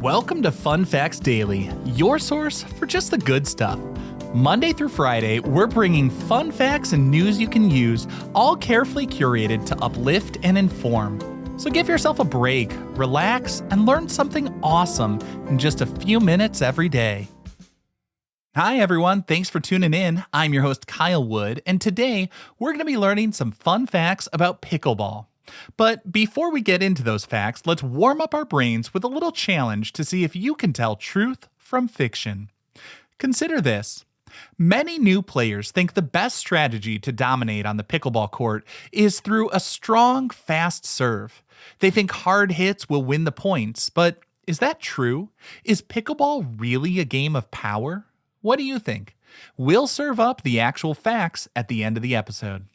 Welcome to Fun Facts Daily, your source for just the good stuff. Monday through Friday, we're bringing fun facts and news you can use, all carefully curated to uplift and inform. So give yourself a break, relax, and learn something awesome in just a few minutes every day. Hi everyone, thanks for tuning in. I'm your host Kyle Wood, and today we're going to be learning some fun facts about pickleball. But before we get into those facts, let's warm up our brains with a little challenge to see if you can tell truth from fiction. Consider this. Many new players think the best strategy to dominate on the pickleball court is through a strong, fast serve. They think hard hits will win the points, but is that true? Is pickleball really a game of power? What do you think? We'll serve up the actual facts at the end of the episode.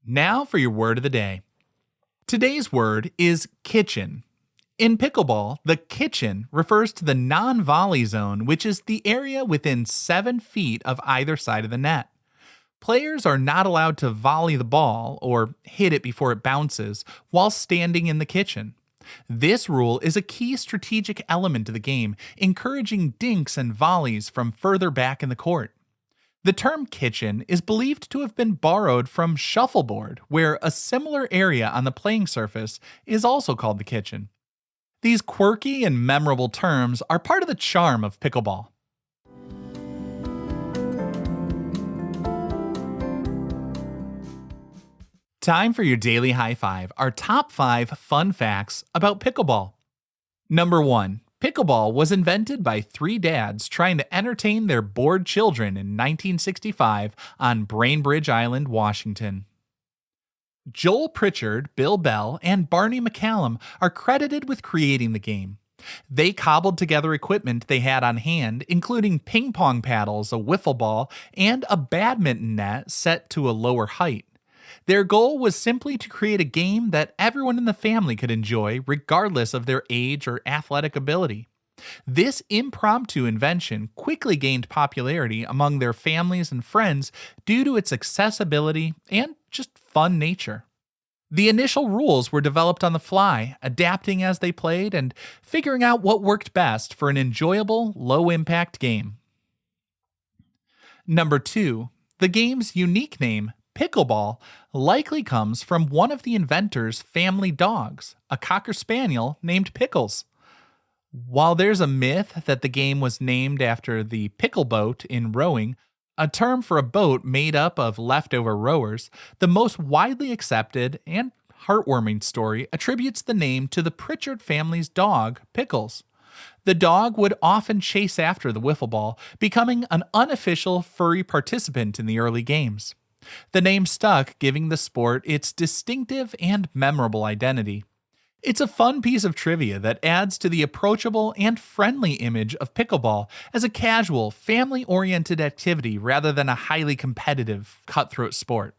Now for your word of the day. Today's word is kitchen. In pickleball, the kitchen refers to the non-volley zone, which is the area within 7 feet of either side of the net. Players are not allowed to volley the ball or hit it before it bounces while standing in the kitchen. This rule is a key strategic element of the game, encouraging dinks and volleys from further back in the court. The term kitchen is believed to have been borrowed from shuffleboard, where a similar area on the playing surface is also called the kitchen. These quirky and memorable terms are part of the charm of pickleball. Time for your daily high five, our top 5 fun facts about pickleball. Number 1. Pickleball was invented by 3 dads trying to entertain their bored children in 1965 on Bainbridge Island, Washington. Joel Pritchard, Bill Bell, and Barney McCallum are credited with creating the game. They cobbled together equipment they had on hand, including ping pong paddles, a wiffle ball, and a badminton net set to a lower height. Their goal was simply to create a game that everyone in the family could enjoy, regardless of their age or athletic ability. This impromptu invention quickly gained popularity among their families and friends due to its accessibility and just fun nature. The initial rules were developed on the fly, adapting as they played and figuring out what worked best for an enjoyable, low-impact game. Number 2. The game's unique name, Pickleball, likely comes from one of the inventor's family dogs, a Cocker Spaniel named Pickles. While there's a myth that the game was named after the pickle boat in rowing, a term for a boat made up of leftover rowers, the most widely accepted and heartwarming story attributes the name to the Pritchard family's dog, Pickles. The dog would often chase after the wiffle ball, becoming an unofficial furry participant in the early games. The name stuck, giving the sport its distinctive and memorable identity. It's a fun piece of trivia that adds to the approachable and friendly image of pickleball as a casual, family-oriented activity rather than a highly competitive, cutthroat sport.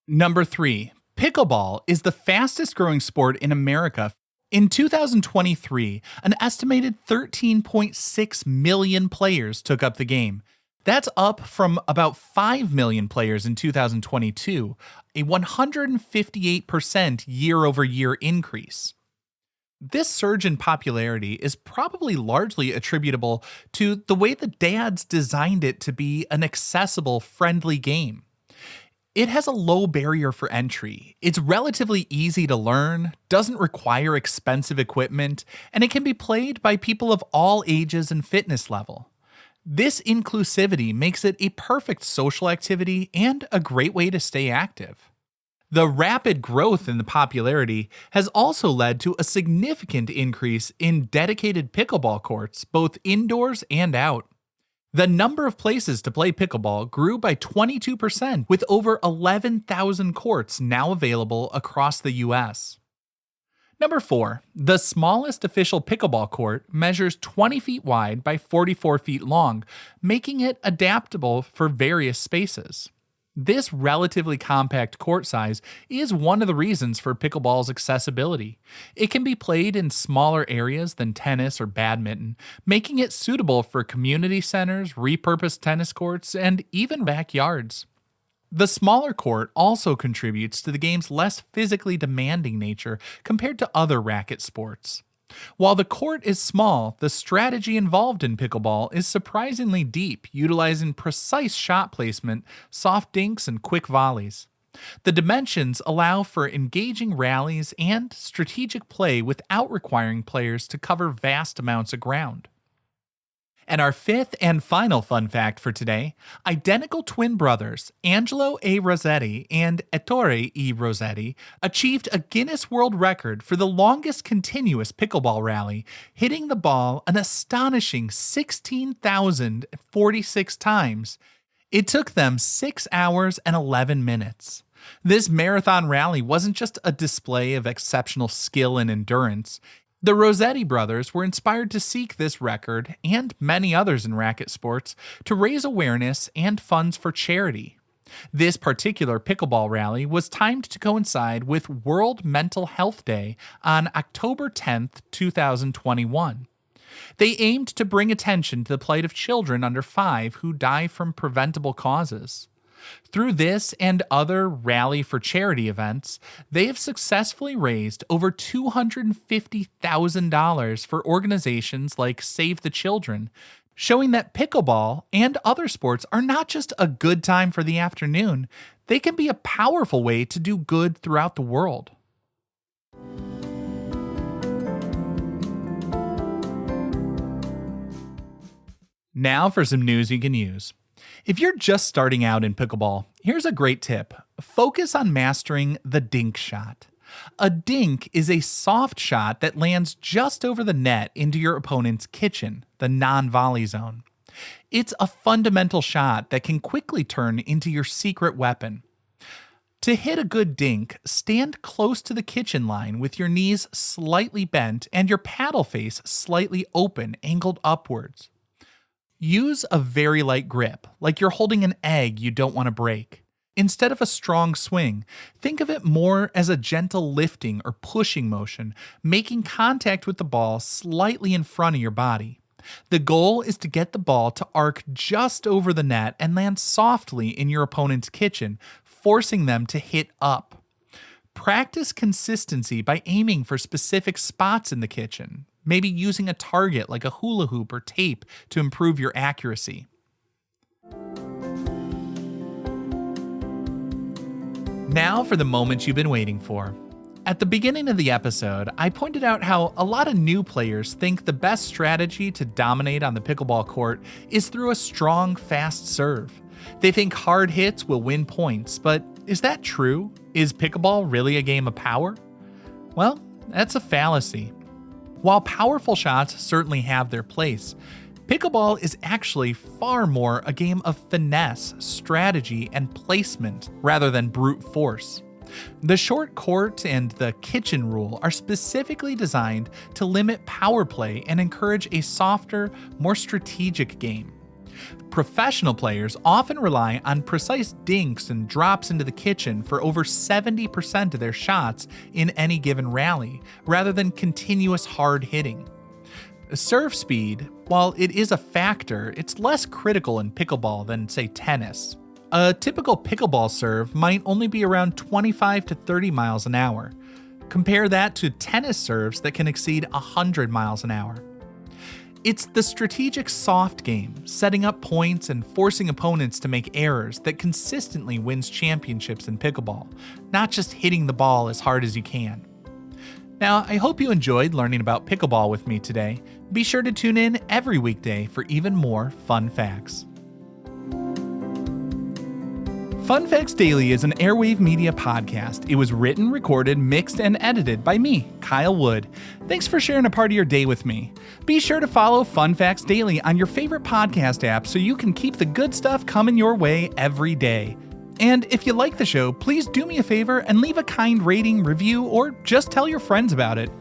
Number 3. Pickleball is the fastest-growing sport in America. In 2023, an estimated 13.6 million players took up the game. That's up from about 5 million players in 2022, a 158% year-over-year increase. This surge in popularity is probably largely attributable to the way the dads designed it to be an accessible, friendly game. It has a low barrier for entry, it's relatively easy to learn, doesn't require expensive equipment, and it can be played by people of all ages and fitness level. This inclusivity makes it a perfect social activity and a great way to stay active. The rapid growth in the popularity has also led to a significant increase in dedicated pickleball courts, both indoors and out. The number of places to play pickleball grew by 22%, with over 11,000 courts now available across the US. Number 4. The smallest official pickleball court measures 20 feet wide by 44 feet long, making it adaptable for various spaces. This relatively compact court size is one of the reasons for pickleball's accessibility. It can be played in smaller areas than tennis or badminton, making it suitable for community centers, repurposed tennis courts, and even backyards. The smaller court also contributes to the game's less physically demanding nature compared to other racket sports. While the court is small, the strategy involved in pickleball is surprisingly deep, utilizing precise shot placement, soft dinks, and quick volleys. The dimensions allow for engaging rallies and strategic play without requiring players to cover vast amounts of ground. And our fifth and final fun fact for today, identical twin brothers, Angelo A. Rossetti and Ettore E. Rossetti, achieved a Guinness World Record for the longest continuous pickleball rally, hitting the ball an astonishing 16,046 times. It took them 6 hours and 11 minutes. This marathon rally wasn't just a display of exceptional skill and endurance. The Rossetti brothers were inspired to seek this record, and many others in racket sports, to raise awareness and funds for charity. This particular pickleball rally was timed to coincide with World Mental Health Day on October 10th, 2021. They aimed to bring attention to the plight of children under 5 who die from preventable causes. Through this and other rally for charity events, they have successfully raised over $250,000 for organizations like Save the Children, showing that pickleball and other sports are not just a good time for the afternoon, they can be a powerful way to do good throughout the world. Now for some news you can use. If you're just starting out in pickleball, here's a great tip. Focus on mastering the dink shot. A dink is a soft shot that lands just over the net into your opponent's kitchen, the non-volley zone. It's a fundamental shot that can quickly turn into your secret weapon. To hit a good dink, stand close to the kitchen line with your knees slightly bent and your paddle face slightly open, angled upwards. Use a very light grip, like you're holding an egg you don't want to break. Instead of a strong swing, think of it more as a gentle lifting or pushing motion, making contact with the ball slightly in front of your body. The goal is to get the ball to arc just over the net and land softly in your opponent's kitchen, forcing them to hit up. Practice consistency by aiming for specific spots in the kitchen, maybe using a target like a hula hoop or tape to improve your accuracy. Now for the moment you've been waiting for. At the beginning of the episode, I pointed out how a lot of new players think the best strategy to dominate on the pickleball court is through a strong, fast serve. They think hard hits will win points, but is that true? Is pickleball really a game of power? Well, that's a fallacy. While powerful shots certainly have their place, pickleball is actually far more a game of finesse, strategy, and placement rather than brute force. The short court and the kitchen rule are specifically designed to limit power play and encourage a softer, more strategic game. Professional players often rely on precise dinks and drops into the kitchen for over 70% of their shots in any given rally, rather than continuous hard hitting. Serve speed, while it is a factor, it's less critical in pickleball than, say, tennis. A typical pickleball serve might only be around 25 to 30 miles an hour. Compare that to tennis serves that can exceed 100 miles an hour. It's the strategic soft game, setting up points and forcing opponents to make errors, that consistently wins championships in pickleball, not just hitting the ball as hard as you can. Now, I hope you enjoyed learning about pickleball with me today. Be sure to tune in every weekday for even more fun facts. Fun Facts Daily is an Airwave Media podcast. It was written, recorded, mixed, and edited by me, Kyle Wood. Thanks for sharing a part of your day with me. Be sure to follow Fun Facts Daily on your favorite podcast app so you can keep the good stuff coming your way every day. And if you like the show, please do me a favor and leave a kind rating, review, or just tell your friends about it.